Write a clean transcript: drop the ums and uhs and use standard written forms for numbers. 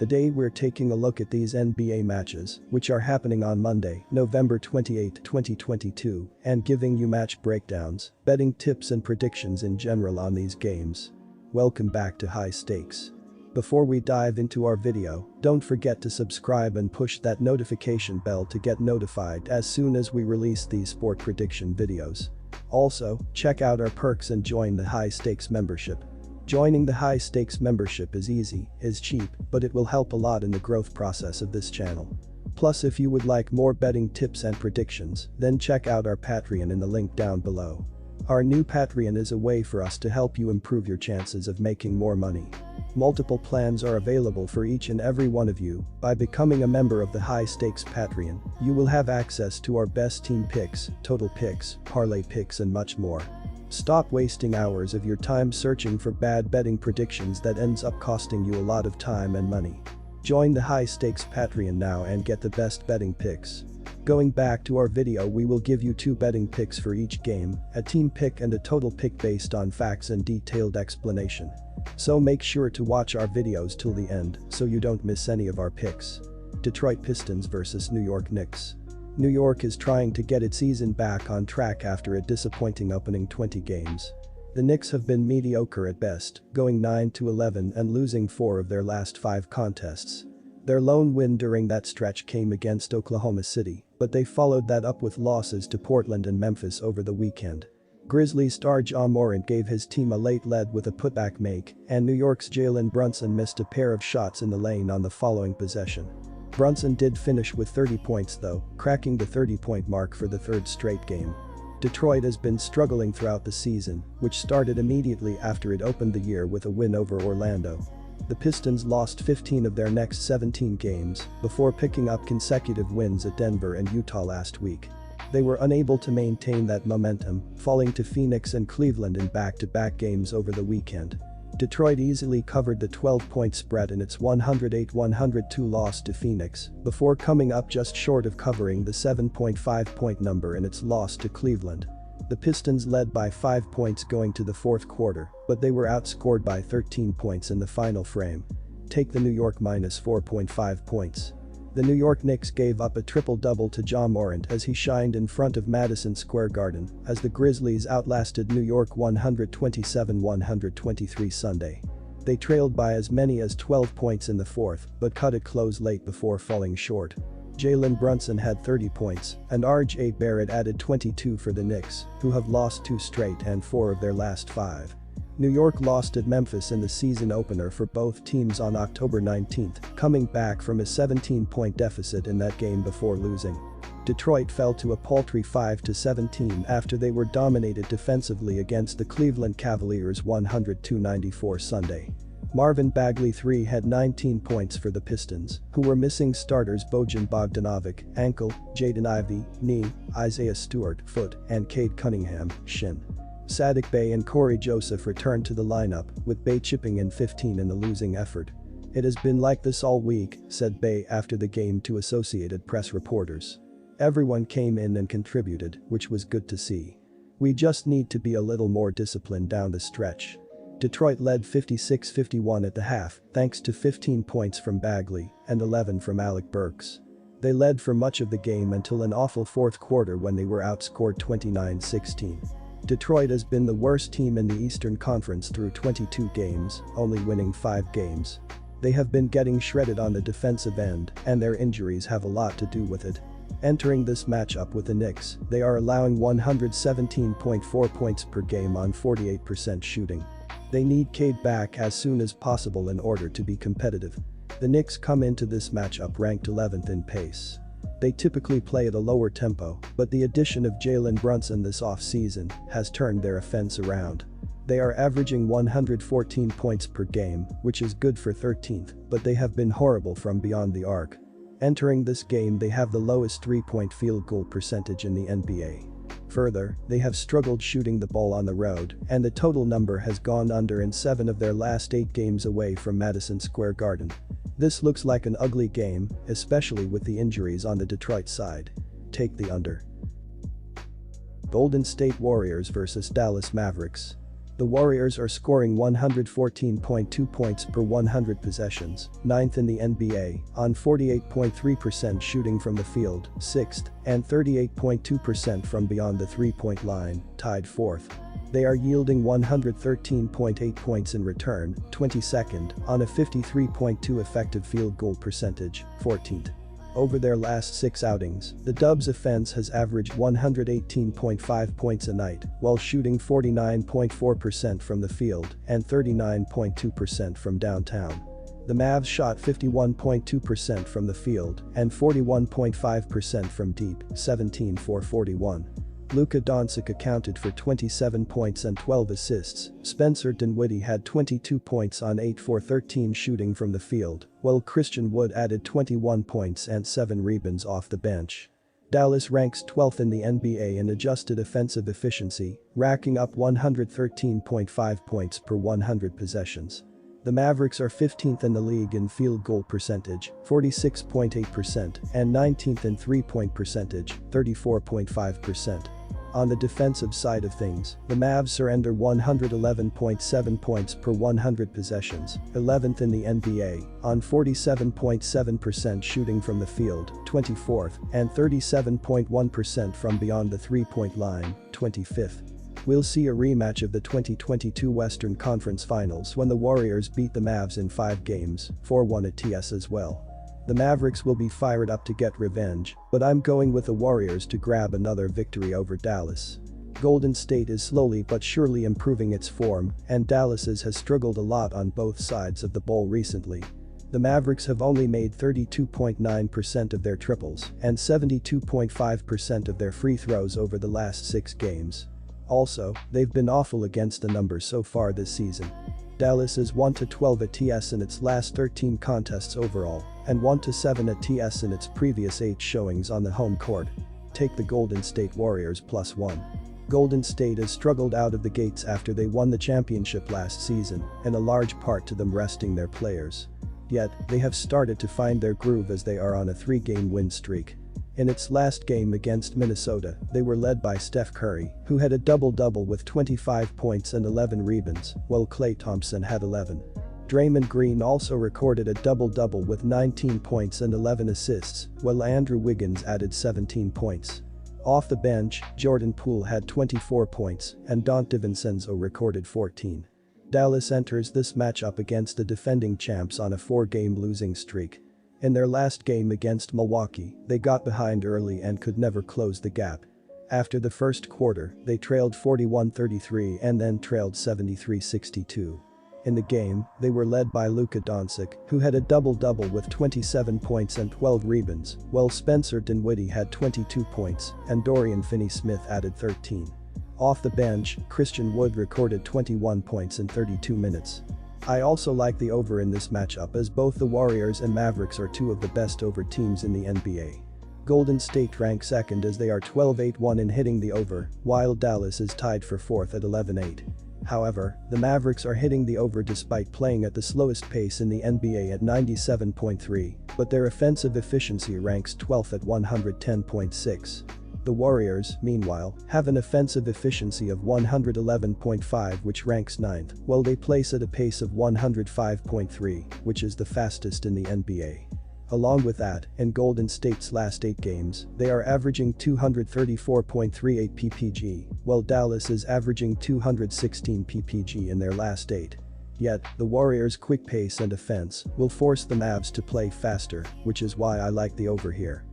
Today we're taking a look at these NBA matches, which are happening on Monday, November 28, 2022, and giving you match breakdowns, betting tips and predictions in general on these games. Welcome back to High Stakes. Before we dive into our video, don't forget to subscribe and push that notification bell to get notified as soon as we release these sport prediction videos. Also, check out our perks and join the High Stakes membership. Joining the High Stakes membership is easy, is cheap, but it will help a lot in the growth process of this channel. Plus, if you would like more betting tips and predictions, then check out our Patreon in the link down below. Our new Patreon is a way for us to help you improve your chances of making more money. Multiple plans are available for each and every one of you. By becoming a member of the High Stakes Patreon, you will have access to our best team picks, total picks, parlay picks and much more. Stop wasting hours of your time searching for bad betting predictions that ends up costing you a lot of time and money. Join the High Stakes Patreon now and get the best betting picks. Going back to our video, we will give you 2 betting picks for each game, a team pick and a total pick based on facts and detailed explanation. So make sure to watch our videos till the end so you don't miss any of our picks. Detroit Pistons vs New York Knicks. New York is trying to get its season back on track after a disappointing opening 20 games. The Knicks have been mediocre at best, going 9-11 and losing 4 of their last 5 contests. Their lone win during that stretch came against Oklahoma City, but they followed that up with losses to Portland and Memphis over the weekend. Grizzlies star Ja Morant gave his team a late lead with a putback make, and New York's Jalen Brunson missed a pair of shots in the lane on the following possession. Brunson did finish with 30 points though, cracking the 30-point mark for the 3rd straight game. Detroit has been struggling throughout the season, which started immediately after it opened the year with a win over Orlando. The Pistons lost 15 of their next 17 games before picking up consecutive wins at Denver and Utah last week. They were unable to maintain that momentum, falling to Phoenix and Cleveland in back-to-back games over the weekend. Detroit easily covered the 12-point spread in its 108-102 loss to Phoenix before coming up just short of covering the 7.5-point number in its loss to Cleveland. The Pistons led by 5 points going to the 4th quarter, but they were outscored by 13 points in the final frame. Take the New York minus 4.5 points. The New York Knicks gave up a triple-double to Ja Morant as he shined in front of Madison Square Garden as the Grizzlies outlasted New York 127-123 Sunday. They trailed by as many as 12 points in the 4th but cut it close late before falling short. Jalen Brunson had 30 points and R.J. Barrett added 22 for the Knicks, who have lost 2 straight and 4 of their last 5. New York lost at Memphis in the season opener for both teams on October 19, coming back from a 17-point deficit in that game before losing. Detroit fell to a paltry 5-17 after they were dominated defensively against the Cleveland Cavaliers 102-94 Sunday. Marvin Bagley III had 19 points for the Pistons, who were missing starters Bojan Bogdanovic, ankle, Jaden Ivey, knee, Isaiah Stewart, foot, and Cade Cunningham, shin. Saddiq Bey and Corey Joseph returned to the lineup, with Bey chipping in 15 in the losing effort. "It has been like this all week," said Bey after the game to Associated Press reporters. "Everyone came in and contributed, which was good to see. We just need to be a little more disciplined down the stretch." Detroit led 56-51 at the half, thanks to 15 points from Bagley and 11 from Alec Burks. They led for much of the game until an awful 4th quarter when they were outscored 29-16. Detroit has been the worst team in the Eastern Conference through 22 games, only winning 5 games. They have been getting shredded on the defensive end, and their injuries have a lot to do with it. Entering this matchup with the Knicks, they are allowing 117.4 points per game on 48% shooting. They need Cade back as soon as possible in order to be competitive. The Knicks come into this matchup ranked 11th in pace. They typically play at a lower tempo, but the addition of Jalen Brunson this offseason has turned their offense around. They are averaging 114 points per game, which is good for 13th, but they have been horrible from beyond the arc. Entering this game, they have the lowest 3-point field goal percentage in the NBA. Further, they have struggled shooting the ball on the road, and the total number has gone under in 7 of their last 8 games away from Madison Square Garden. This looks like an ugly game, especially with the injuries on the Detroit side. Take the under. Golden State Warriors vs Dallas Mavericks. The Warriors are scoring 114.2 points per 100 possessions, 9th in the NBA, on 48.3% shooting from the field, 6th, and 38.2% from beyond the three-point line, tied 4th. They are yielding 113.8 points in return, 22nd, on a 53.2 effective field goal percentage, 14th. Over their last 6 outings, the Dubs offense has averaged 118.5 points a night, while shooting 49.4% from the field and 39.2% from downtown. The Mavs shot 51.2% from the field and 41.5% from deep, 17-for-41. Luka Doncic accounted for 27 points and 12 assists. Spencer Dinwiddie had 22 points on 8-for-13 shooting from the field, while Christian Wood added 21 points and 7 rebounds off the bench. Dallas ranks 12th in the NBA in adjusted offensive efficiency, racking up 113.5 points per 100 possessions. The Mavericks are 15th in the league in field goal percentage, 46.8%, and 19th in three-point percentage, 34.5%. On the defensive side of things, the Mavs surrender 111.7 points per 100 possessions, 11th in the NBA, on 47.7% shooting from the field, 24th, and 37.1% from beyond the three-point line, 25th. We'll see a rematch of the 2022 Western Conference Finals when the Warriors beat the Mavs in 5 games, 4-1 at TS as well. The Mavericks will be fired up to get revenge, but I'm going with the Warriors to grab another victory over Dallas. Golden State is slowly but surely improving its form, and Dallas's has struggled a lot on both sides of the ball recently. The Mavericks have only made 32.9% of their triples and 72.5% of their free throws over the last 6 games. Also, they've been awful against the numbers so far this season. Dallas is 1-12 at TS in its last 13 contests overall, and 1-7 at TS in its previous 8 showings on the home court. Take the Golden State Warriors +1. Golden State has struggled out of the gates after they won the championship last season, in a large part to them resting their players. Yet, they have started to find their groove as they are on a 3-game win streak. In its last game against Minnesota, they were led by Steph Curry, who had a double-double with 25 points and 11 rebounds, while Klay Thompson had 11. Draymond Green also recorded a double-double with 19 points and 11 assists, while Andrew Wiggins added 17 points. Off the bench, Jordan Poole had 24 points, and Dante DiVincenzo recorded 14. Dallas enters this matchup against the defending champs on a 4-game losing streak. In their last game against Milwaukee, they got behind early and could never close the gap. After the first quarter, they trailed 41-33 and then trailed 73-62. In the game, they were led by Luka Doncic, who had a double-double with 27 points and 12 rebounds, while Spencer Dinwiddie had 22 points and Dorian Finney-Smith added 13. Off the bench, Christian Wood recorded 21 points in 32 minutes. I also like the over in this matchup as both the Warriors and Mavericks are 2 of the best over teams in the NBA. Golden State ranks 2nd as they are 12-8-1 in hitting the over, while Dallas is tied for 4th at 11-8. However, the Mavericks are hitting the over despite playing at the slowest pace in the NBA at 97.3, but their offensive efficiency ranks 12th at 110.6. The Warriors, meanwhile, have an offensive efficiency of 111.5 which ranks 9th, while they place at a pace of 105.3, which is the fastest in the NBA. Along with that, in Golden State's last 8 games, they are averaging 234.38 ppg, while Dallas is averaging 216 ppg in their last 8. Yet, the Warriors' quick pace and offense will force the Mavs to play faster, which is why I like the over here.